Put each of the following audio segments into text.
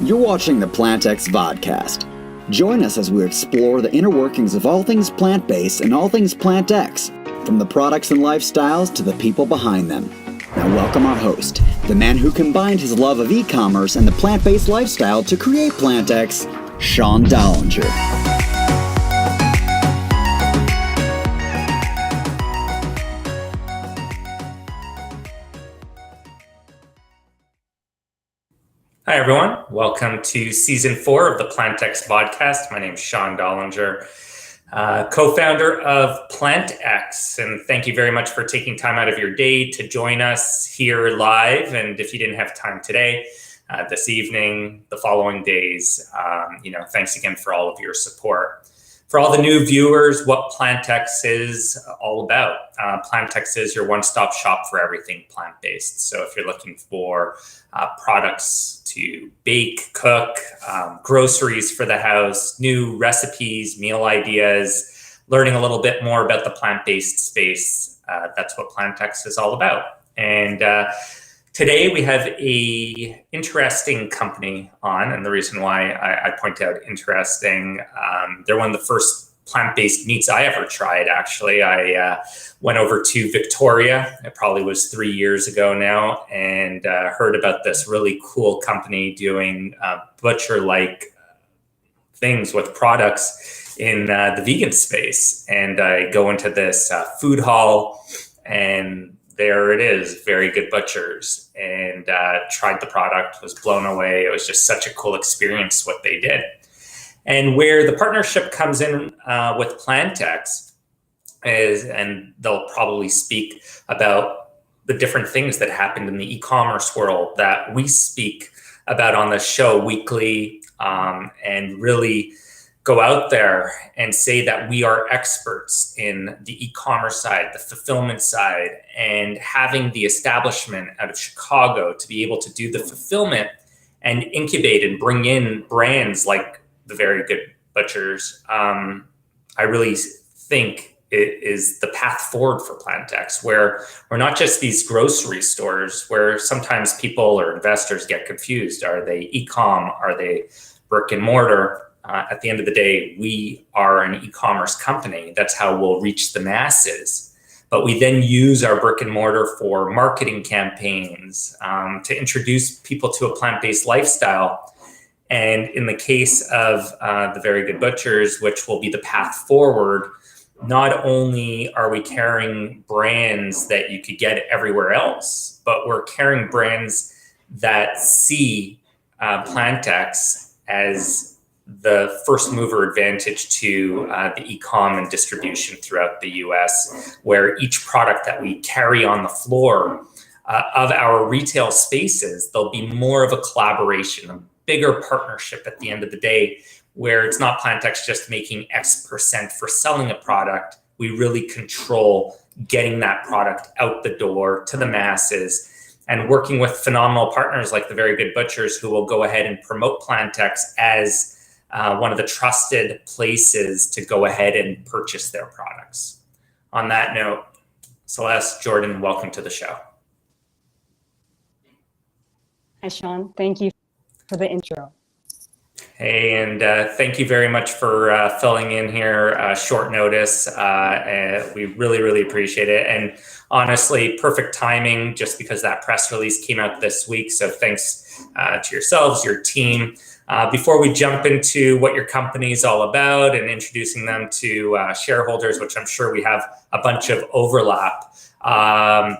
You're watching the PlantX Vodcast. Join us as we explore the inner workings of all things plant-based and all things PlantX, from the products and lifestyles to the people behind them. Now welcome our host, the man who combined his love of e-commerce and the plant-based lifestyle to create PlantX, Sean Dollinger. Hi, everyone. Welcome to Season 4 of the PlantX Podcast. My name is Sean Dollinger, co-founder of PlantX. And thank you very much for taking time out of your day to join us here live. And if you didn't have time today, this evening, the following days, thanks again for all of your support. For all the new viewers, what PlantX is all about. PlantX is your one-stop shop for everything plant-based. So if you're looking for products to bake, cook, groceries for the house, new recipes, meal ideas, learning a little bit more about the plant-based space, that's what PlantX is all about. And today we have a interesting company on, and the reason why I point out interesting, they're one of the first plant-based meats I ever tried, actually. I went over to Victoria, it probably was 3 years ago now, and heard about this really cool company doing butcher-like things with products in the vegan space. And I go into this food hall, and there it is, Very Good Butchers, and tried the product, was blown away. It was just such a cool experience what they did. And where the partnership comes in with PlantX is, and they'll probably speak about the different things that happened in the e-commerce world that we speak about on the show weekly, and really go out there and say that we are experts in the e-commerce side, the fulfillment side, and having the establishment out of Chicago to be able to do the fulfillment and incubate and bring in brands like the Very Good Butchers. I really think it is the path forward for PlantX, where we're not just these grocery stores where sometimes people or investors get confused. Are they e-com? Are they brick and mortar? At the end of the day, we are an e-commerce company. That's how we'll reach the masses. But we then use our brick and mortar for marketing campaigns, to introduce people to a plant-based lifestyle. And in the case of the Very Good Butchers, which will be the path forward, not only are we carrying brands that you could get everywhere else, but we're carrying brands that see PlantX as the first mover advantage to the e-com and distribution throughout the US, where each product that we carry on the floor of our retail spaces, there'll be more of a collaboration, a bigger partnership at the end of the day, where it's not PlantX just making X percent for selling a product. We really control getting that product out the door to the masses, and working with phenomenal partners like the Very Good Butchers, who will go ahead and promote PlantX as one of the trusted places to go ahead and purchase their products. On that note, Celeste, Jordan, welcome to the show. Hi, Sean. Thank you for the intro. Hey, and thank you very much for filling in here short notice. We really, really appreciate it. And honestly, perfect timing, just because that press release came out this week. So thanks to yourselves, your team. Before we jump into what your company is all about and introducing them to shareholders, which I'm sure we have a bunch of overlap,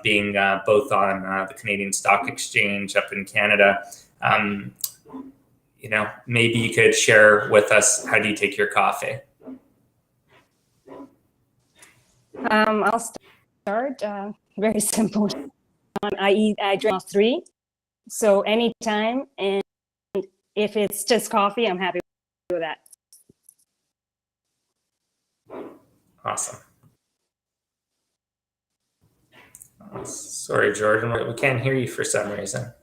being both on the Canadian Stock Exchange up in Canada, maybe you could share with us, how do you take your coffee? I'll start very simple. I drink 3, so anytime, and if it's just coffee, I'm happy with that. Awesome. Sorry, Jordan, we can't hear you for some reason.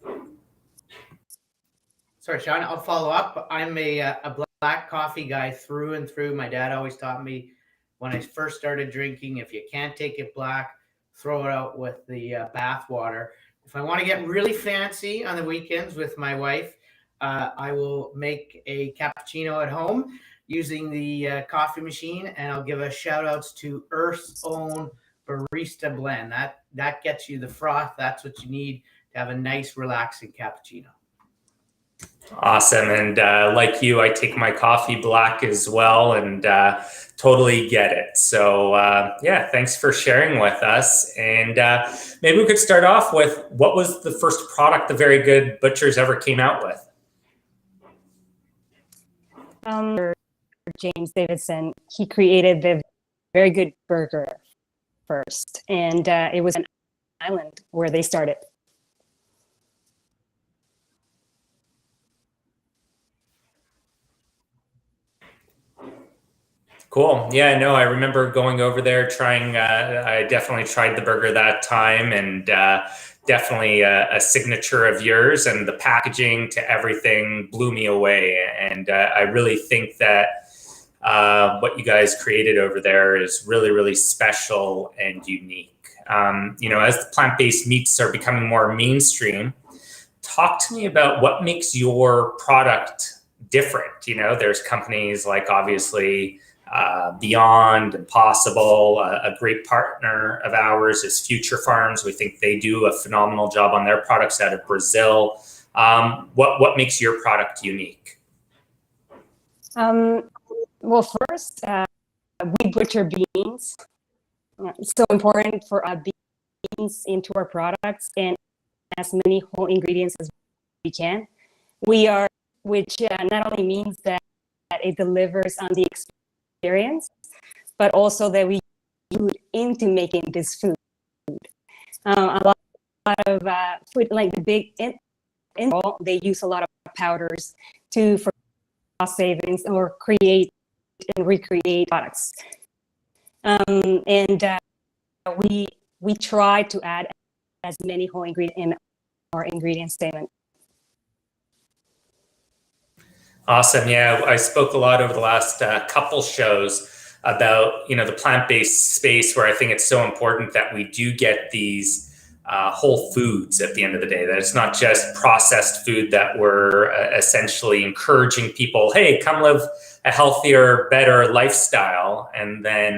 Sorry, Sean, I'll follow up. I'm a black coffee guy through and through. My dad always taught me when I first started drinking, if you can't take it black, throw it out with the bath water. If I want to get really fancy on the weekends with my wife, I will make a cappuccino at home using the coffee machine, and I'll give a shout outs to Earth's own barista blend. That gets you the froth. That's what you need to have a nice, relaxing cappuccino. Awesome. And like you, I take my coffee black as well, and totally get it. So yeah, thanks for sharing with us. And maybe we could start off with, what was the first product the Very Good Butchers ever came out with? James Davidson, he created the Very Good Burger first, and it was an island where they started. Cool. Yeah, no, I remember going over there trying. I definitely tried the burger that time, and definitely a signature of yours. And the packaging to everything blew me away. And I really think that what you guys created over there is really, really special and unique. You know, as the plant-based meats are becoming more mainstream, talk to me about what makes your product different. You know, there's companies like, obviously, Beyond, Impossible. A great partner of ours is Future Farms. We think they do a phenomenal job on their products out of Brazil. What makes your product unique? Well, first, we butcher beans. It's so important for beans into our products, and as many whole ingredients as we can. Which not only means that it delivers on the experience, but also that we put into making this food. A lot of food, like the big they use a lot of powders for cost savings or create and recreate products. And we try to add as many whole ingredients in our ingredient statement. Awesome. Yeah, I spoke a lot over the last couple shows about, you know, the plant-based space, where I think it's so important that we do get these whole foods at the end of the day, that it's not just processed food, that we're essentially encouraging people, hey, come live a healthier, better lifestyle. And then,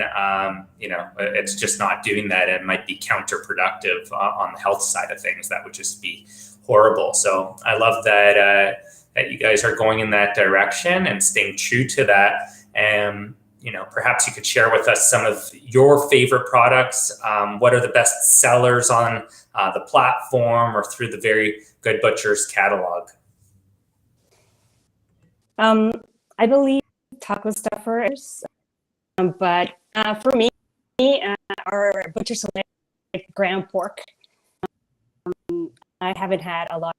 you know, it's just not doing that. It might be counterproductive on the health side of things. That would just be horrible. So I love that that you guys are going in that direction and staying true to that. And, you know, perhaps you could share with us some of your favorite products. What are the best sellers on the platform or through the Very Good Butchers catalog? I believe taco stuffers, but for me, our Butcher Select ground pork. I haven't had a lot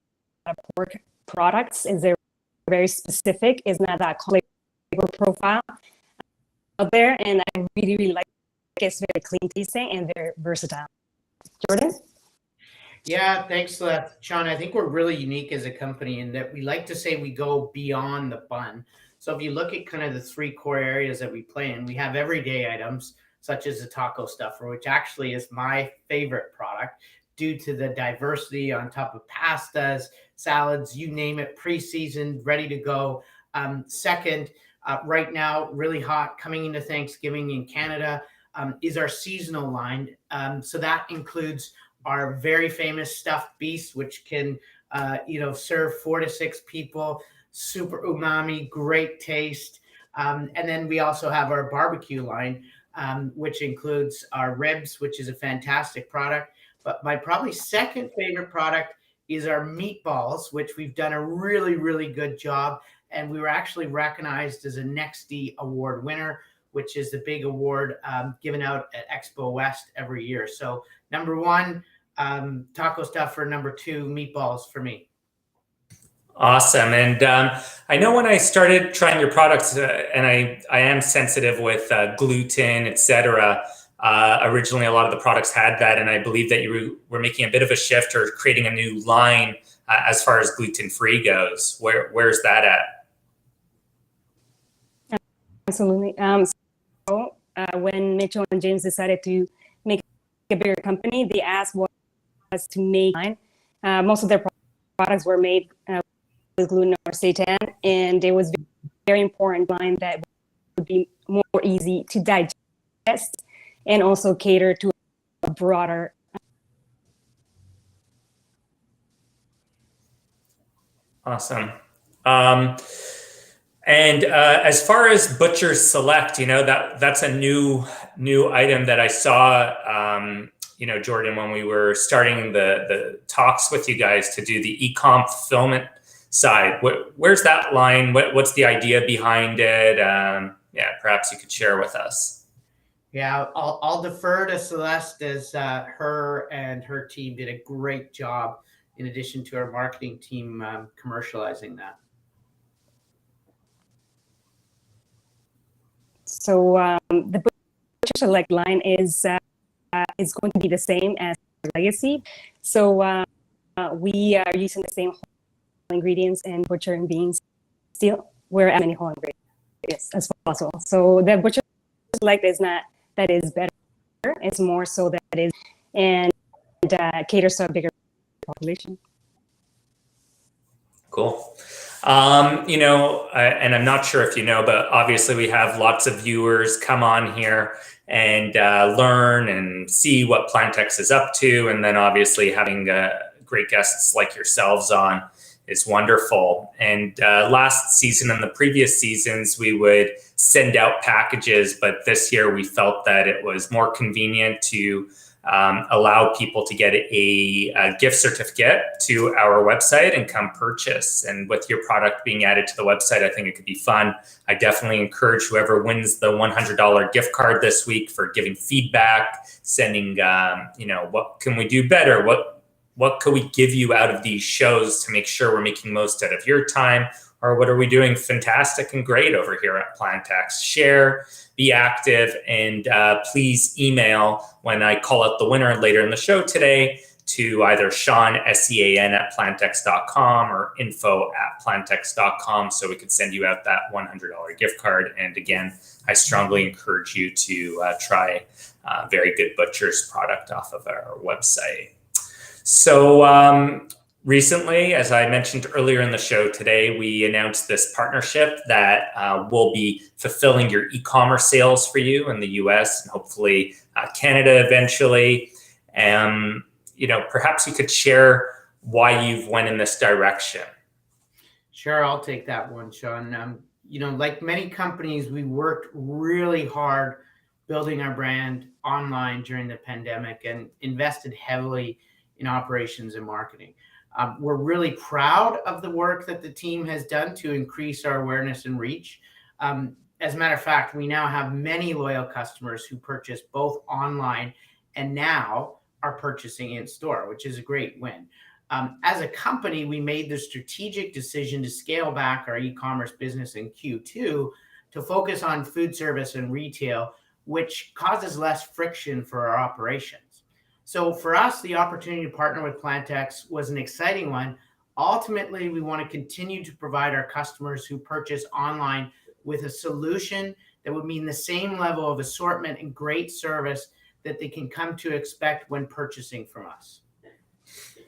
of pork products, is they're very specific. It's not that flavor profile out there, and I really, really like it. It's very clean tasting and very versatile. Jordan? Yeah, thanks for that, Sean. I think we're really unique as a company in that we like to say we go beyond the bun. So if you look at kind of the three core areas that we play in, we have everyday items such as the taco stuffer, which actually is my favorite product due to the diversity on top of pastas, salads, you name it, pre-seasoned, ready to go. Second, right now, really hot, coming into Thanksgiving in Canada, is our seasonal line. So that includes our very famous stuffed beast, which can, serve 4 to 6 people, super umami, great taste. And then we also have our barbecue line, which includes our ribs, which is a fantastic product. But my probably second favorite product is our meatballs, which we've done a really, really good job. And we were actually recognized as a NextD Award winner, which is the big award given out at Expo West every year. So number one, taco stuffer. Number two, meatballs for me. Awesome. And I know when I started trying your products, and I am sensitive with gluten, etc. Originally, a lot of the products had that, and I believe that you were making a bit of a shift or creating a new line as far as gluten-free goes. Where's that at? Absolutely. So when Mitchell and James decided to make a bigger company, they asked what was to make line. Most of their products were made gluten or seitan, and it was very important line that would be more easy to digest and also cater to a broader. Awesome. And as far as Butcher Select, that's a new item that I saw, Jordan, when we were starting the talks with you guys to do the e-com fulfillment side. Where's that line? What's the idea behind it? Perhaps you could share with us. Yeah, I'll defer to Celeste, as her and her team did a great job, in addition to our marketing team, commercializing that. So the Butcher Select line is going to be the same as Legacy. So we are using the same whole ingredients and butcher and beans still. We're adding many whole ingredients as possible. So the Butcher Select is not that is better. It's more so that it is and caters to a bigger population. Cool. And I'm not sure if you know, but obviously we have lots of viewers come on here and learn and see what PlantX is up to. And then obviously having great guests like yourselves on is wonderful. And last season and the previous seasons, we would send out packages, but this year we felt that it was more convenient to allow people to get a gift certificate to our website and come purchase. And with your product being added to the website, I think it could be fun. I definitely encourage whoever wins the $100 gift card this week for giving feedback, sending, what can we do better? What could we give you out of these shows to make sure we're making most out of your time? Or what are we doing fantastic and great over here at PlantX? Share, be active, and please email when I call out the winner later in the show today to either Sean, SEAN at PlantX.com or info@PlantX.com so we could send you out that $100 gift card. And again, I strongly encourage you to try Very Good Butcher's product off of our website. So recently, as I mentioned earlier in the show today, we announced this partnership that will be fulfilling your e-commerce sales for you in the US and hopefully Canada eventually. Perhaps you could share why you've went in this direction. Sure, I'll take that one, Sean. Like many companies, we worked really hard building our brand online during the pandemic and invested heavily in operations and marketing. We're really proud of the work that the team has done to increase our awareness and reach. As a matter of fact, we now have many loyal customers who purchase both online and now are purchasing in store, which is a great win. As a company, we made the strategic decision to scale back our e-commerce business in Q2 to focus on food service and retail, which causes less friction for our operations. So for us, the opportunity to partner with PlantX was an exciting one. Ultimately, we want to continue to provide our customers who purchase online with a solution that would mean the same level of assortment and great service that they can come to expect when purchasing from us.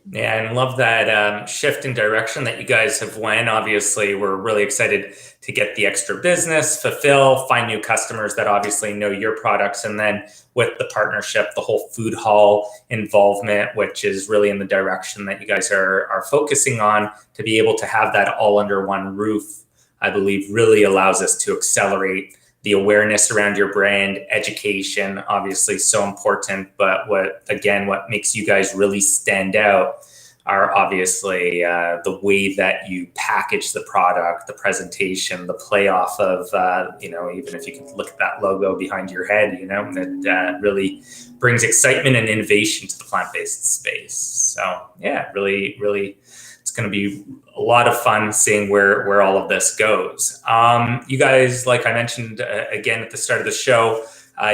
Yeah, and love that shift in direction that you guys have went. Obviously, we're really excited to get the extra business, fulfill, find new customers that obviously know your products. And then with the partnership, the whole food hall involvement, which is really in the direction that you guys are focusing on, to be able to have that all under one roof, I believe really allows us to accelerate the awareness around your brand, education, obviously so important. But what makes you guys really stand out are obviously the way that you package the product, the presentation, the play off of, even if you can look at that logo behind your head, that really brings excitement and innovation to the plant-based space. So yeah, really, really, it's going to be a lot of fun seeing where all of this goes. You guys, like I mentioned again at the start of the show,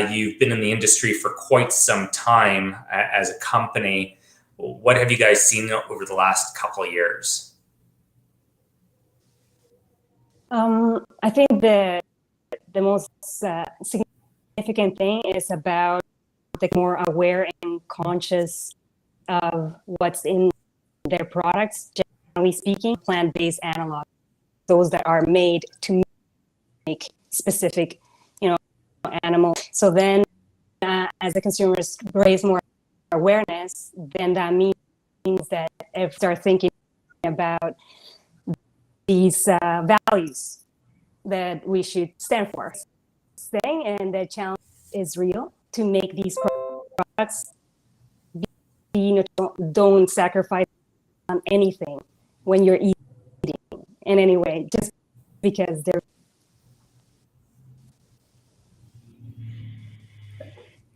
you've been in the industry for quite some time as a company. What have you guys seen over the last couple of years? I think the most significant thing is about the more aware and conscious of what's in their products, generally speaking, plant-based analogs, those that are made to make specific, animal. So then, as the consumers raise more awareness, then that means that if they're thinking about these values that we should stand for, and the challenge is real to make these products. Don't sacrifice on anything when you're eating in any way, just because they're.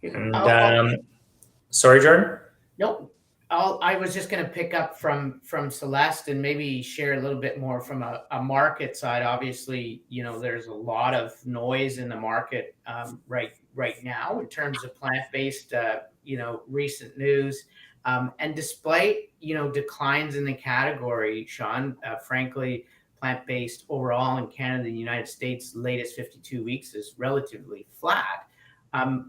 And sorry, Jordan. Nope. I was just going to pick up from Celeste and maybe share a little bit more from a market side. Obviously, there's a lot of noise in the market right now in terms of plant-based, recent news. And despite, declines in the category, Sean, frankly, plant-based overall in Canada and the United States, latest 52 weeks is relatively flat.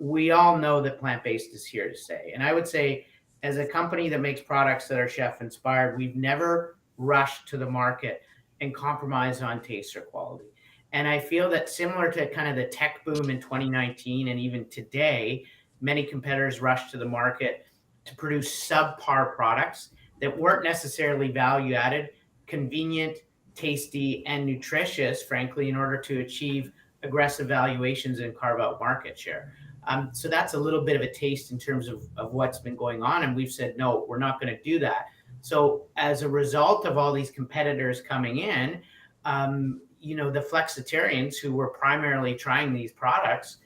We all know that plant-based is here to stay. And I would say, as a company that makes products that are chef inspired, we've never rushed to the market and compromised on taste or quality. And I feel that similar to kind of the tech boom in 2019 and even today, many competitors rushed to the market to produce subpar products that weren't necessarily value added, convenient, tasty, and nutritious, frankly, in order to achieve aggressive valuations and carve out market share. So that's a little bit of a taste in terms of what's been going on. And we've said, no, we're not going to do that. So as a result of all these competitors coming in, the flexitarians who were primarily trying these products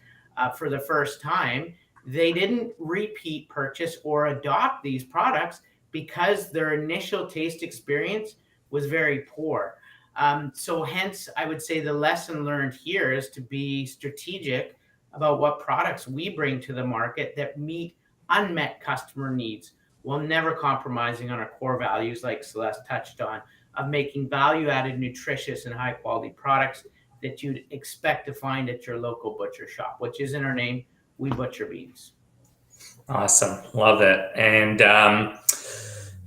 for the first time, they didn't repeat purchase or adopt these products because their initial taste experience was very poor. So hence, I would say the lesson learned here is to be strategic about what products we bring to the market that meet unmet customer needs while never compromising on our core values, like Celeste touched on, of making value-added, nutritious, and high-quality products that you'd expect to find at your local butcher shop, which is in our name, We Butcher Beans. Awesome. Love it. And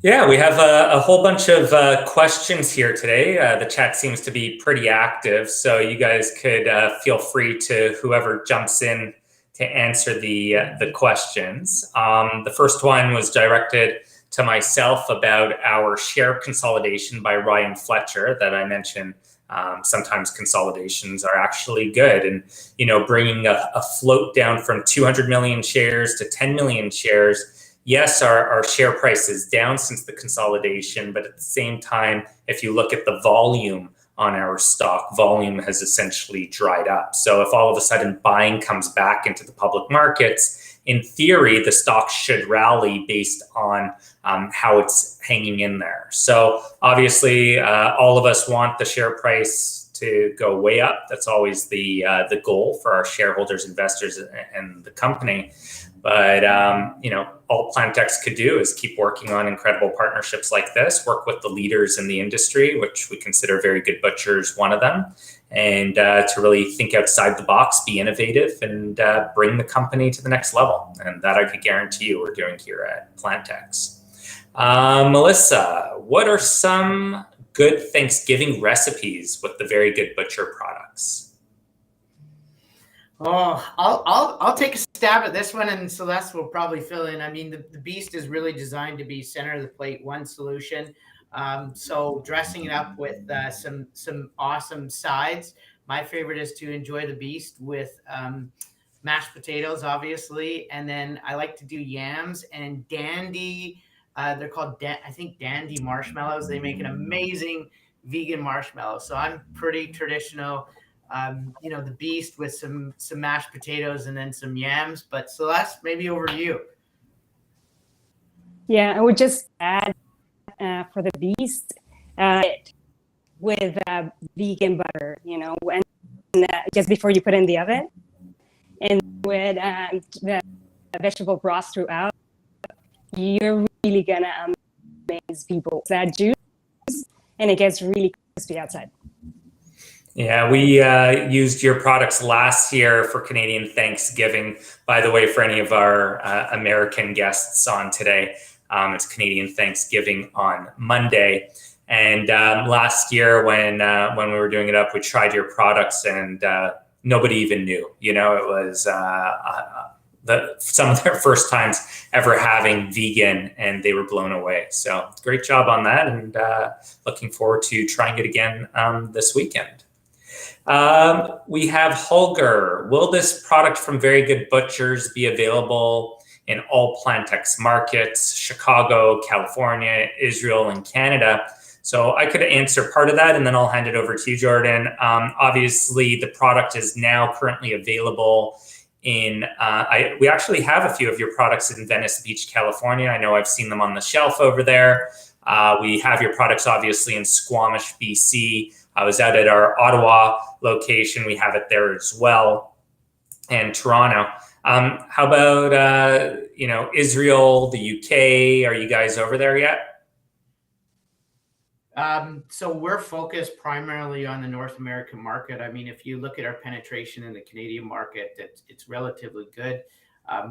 we have a whole bunch of questions here today. The chat seems to be pretty active, so you guys could feel free to whoever jumps in to answer the questions. The first one was directed to myself about our share consolidation by Ryan Fletcher that I mentioned. Sometimes consolidations are actually good, and bringing a float down from 200 million shares to 10 million shares. Yes, our share price is down since the consolidation, but at the same time, if you look at the volume on our stock, volume has essentially dried up. So if all of a sudden buying comes back into the public markets, in theory, the stock should rally based on how it's hanging in there. So obviously, all of us want the share price to go way up. That's always the goal for our shareholders, investors, and the company. But, all PlantX could do is keep working on incredible partnerships like this, work with the leaders in the industry, which we consider Very Good Butchers one of them, and to really think outside the box, be innovative, and bring the company to the next level. And that I could guarantee you we're doing here at PlantX. Melissa, what are some good Thanksgiving recipes with the Very Good Butcher products? Oh, I'll take a stab at this one, and Celeste will probably fill in. I mean, the Beast is really designed to be center of the plate, one solution. So dressing it up with some awesome sides. My favorite is to enjoy the Beast with mashed potatoes, obviously, and then I like to do yams and dandy. They're called dandy marshmallows. They make an amazing vegan marshmallow. So I'm pretty traditional. The Beast with some mashed potatoes and then some yams. But Celeste, maybe over to you. Yeah, I would just add for the Beast with vegan butter, and just before you put it in the oven, and with the vegetable broth throughout, you're really gonna amaze people. That juice, and it gets really crispy outside. Yeah, we used your products last year for Canadian Thanksgiving. By the way, for any of our American guests on today, it's Canadian Thanksgiving on Monday. And last year when we were doing it up, we tried your products and nobody even knew. You know, it was some of their first times ever having vegan, and they were blown away. So great job on that, and looking forward to trying it again this weekend. We have Holger. Will this product from Very Good Butchers be available in all PlantX markets, Chicago, California, Israel, and Canada? So I could answer part of that, and then I'll hand it over to you, Jordan. Obviously, the product is now currently available in, we actually have a few of your products in Venice Beach, California. I know I've seen them on the shelf over there. We have your products obviously in Squamish, BC. I was out at our Ottawa location. We have it there as well, and Toronto. How about, Israel, the UK? Are you guys over there yet? So we're focused primarily on the North American market. I mean, if you look at our penetration in the Canadian market, it's relatively good.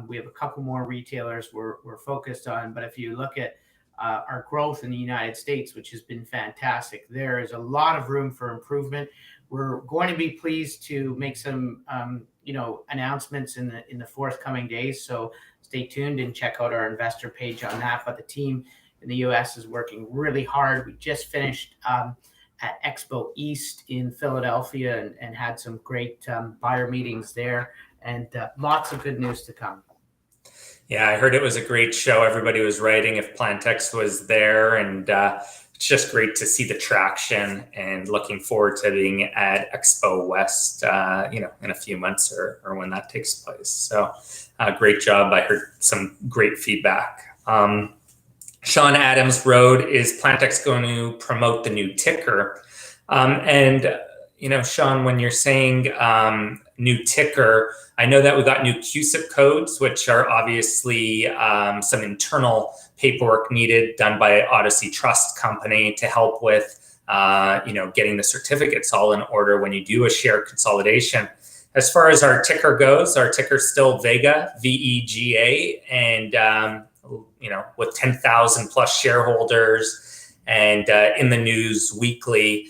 We have a couple more retailers we're focused on, but if you look at our growth in the United States, which has been fantastic, there is a lot of room for improvement. We're going to be pleased to make some, announcements in the forthcoming days. So stay tuned and check out our investor page on that. But the team in the US is working really hard. We just finished at Expo East in Philadelphia and had some great buyer meetings there, and lots of good news to come. Yeah, I heard it was a great show. Everybody was writing if PlantX was there, and it's just great to see the traction, and looking forward to being at Expo West, in a few months or when that takes place. So great job. I heard some great feedback. Sean Adams wrote, is PlantX going to promote the new ticker? Sean, when you're saying new ticker, I know that we got new QSIP codes, which are obviously some internal paperwork needed done by Odyssey Trust Company to help with, getting the certificates all in order when you do a share consolidation. As far as our ticker goes, our ticker's still Vega, VEGA, and with 10,000 plus shareholders and in the news weekly,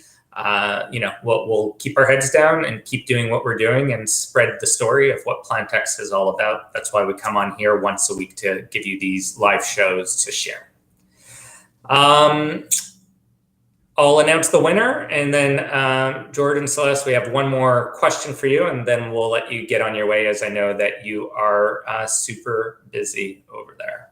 we'll keep our heads down and keep doing what we're doing and spread the story of what PlantX is all about. That's why we come on here once a week to give you these live shows to share. I'll announce the winner, and then Jordan, Celeste, we have one more question for you, and then we'll let you get on your way, as I know that you are super busy over there.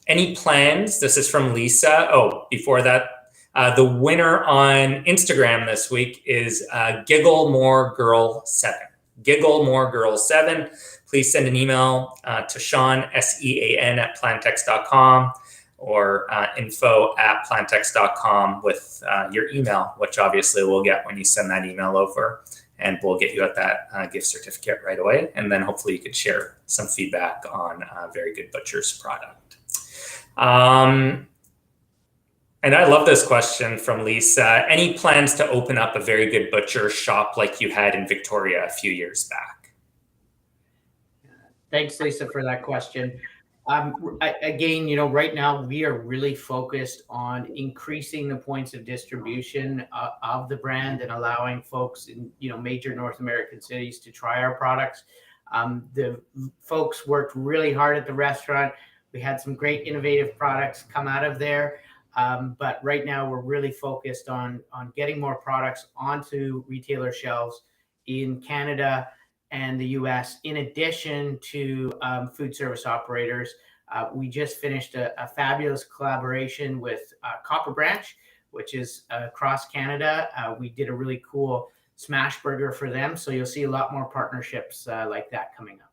Any plans? This is from Lisa. Oh, before that, the winner on Instagram this week is GiggleMoreGirl7. GiggleMoreGirl7. Please send an email to Sean, SEAN @plantx.com or info@plantx.com with your email, which obviously we'll get when you send that email over, and we'll get you at that gift certificate right away. And then hopefully you could share some feedback on Very Good Butchers product. And I love this question from Lisa. Any plans to open up a Very Good Butcher shop like you had in Victoria a few years back? Thanks, Lisa, for that question. Again, right now we are really focused on increasing the points of distribution of the brand and allowing folks in, major North American cities to try our products. The folks worked really hard at the restaurant. We had some great innovative products come out of there. But right now we're really focused on getting more products onto retailer shelves in Canada and the US, in addition to food service operators. We just finished a fabulous collaboration with Copper Branch, which is across Canada. We did a really cool smash burger for them. So you'll see a lot more partnerships like that coming up.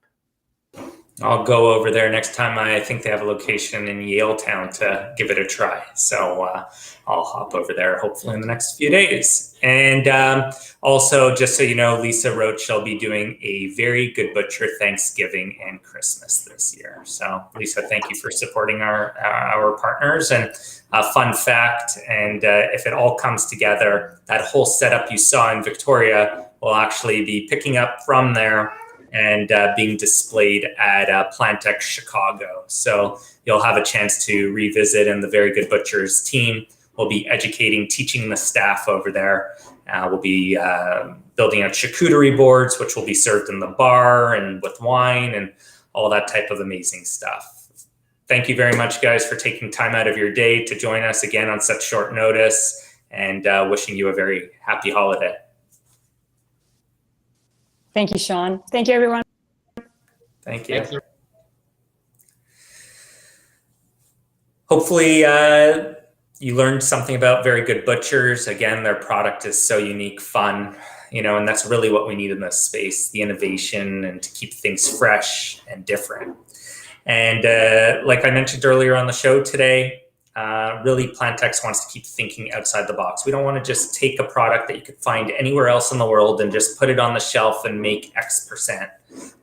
I'll go over there next time. I think they have a location in Yaletown to give it a try. So I'll hop over there hopefully in the next few days. And also, just so you know, Lisa wrote she'll be doing a Very Good Butcher Thanksgiving and Christmas this year. So Lisa, thank you for supporting our partners. And a fun fact, and if it all comes together, that whole setup you saw in Victoria will actually be picking up from there and being displayed at PlantX Chicago. So you'll have a chance to revisit, and the Very Good Butchers team we'll be educating, teaching the staff over there. We'll be building out charcuterie boards, which will be served in the bar and with wine and all that type of amazing stuff. Thank you very much, guys, for taking time out of your day to join us again on such short notice, and wishing you a very happy holiday. Thank you, Sean. Thank you, everyone. Thank you. Thank you. Hopefully, you learned something about Very Good Butchers. Again, their product is so unique, fun, and that's really what we need in this space, the innovation and to keep things fresh and different. And like I mentioned earlier on the show today, really PlantX wants to keep thinking outside the box. We don't want to just take a product that you could find anywhere else in the world and just put it on the shelf and make X%.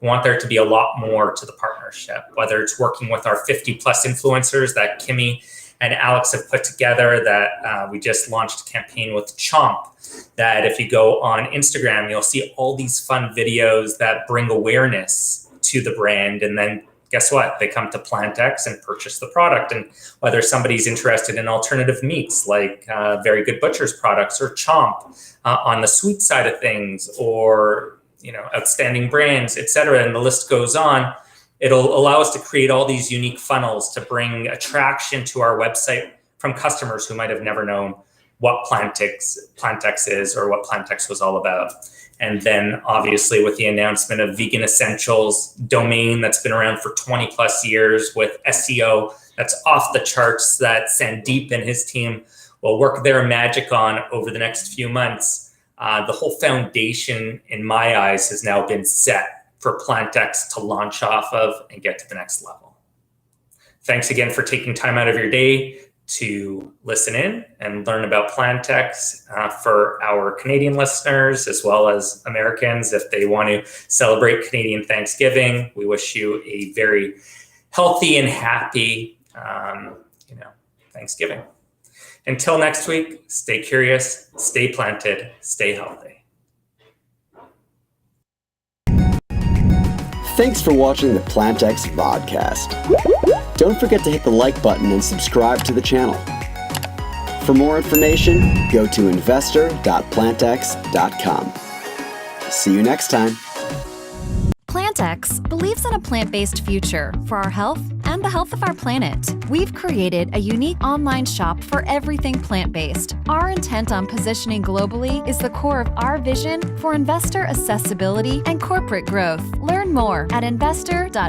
We want there to be a lot more to the partnership, whether it's working with our 50 plus influencers that Kimmy and Alex have put together, that we just launched a campaign with Chomp, that if you go on Instagram, you'll see all these fun videos that bring awareness to the brand. And then guess what? They come to PlantX and purchase the product. And whether somebody's interested in alternative meats like Very Good Butchers products or Chomp on the sweet side of things, or outstanding brands, et cetera, and the list goes on, it'll allow us to create all these unique funnels to bring attraction to our website from customers who might have never known what PlantX is or what PlantX was all about. And then obviously with the announcement of Vegan Essentials domain that's been around for 20 plus years with SEO that's off the charts, that Sandeep and his team will work their magic on over the next few months. The whole foundation, in my eyes, has now been set for PlantX to launch off of and get to the next level. Thanks again for taking time out of your day to listen in and learn about PlantX. For our Canadian listeners, as well as Americans, if they want to celebrate Canadian Thanksgiving, we wish you a very healthy and happy, Thanksgiving. Until next week, stay curious, stay planted, stay healthy. Thanks for watching the PlantX Vodcast. Don't forget to hit the like button and subscribe to the channel. For more information, go to investor.plantx.com. See you next time. PlantX believes in a plant-based future for our health and the health of our planet. We've created a unique online shop for everything plant-based. Our intent on positioning globally is the core of our vision for investor accessibility and corporate growth. Learn more at investor.plantx.com.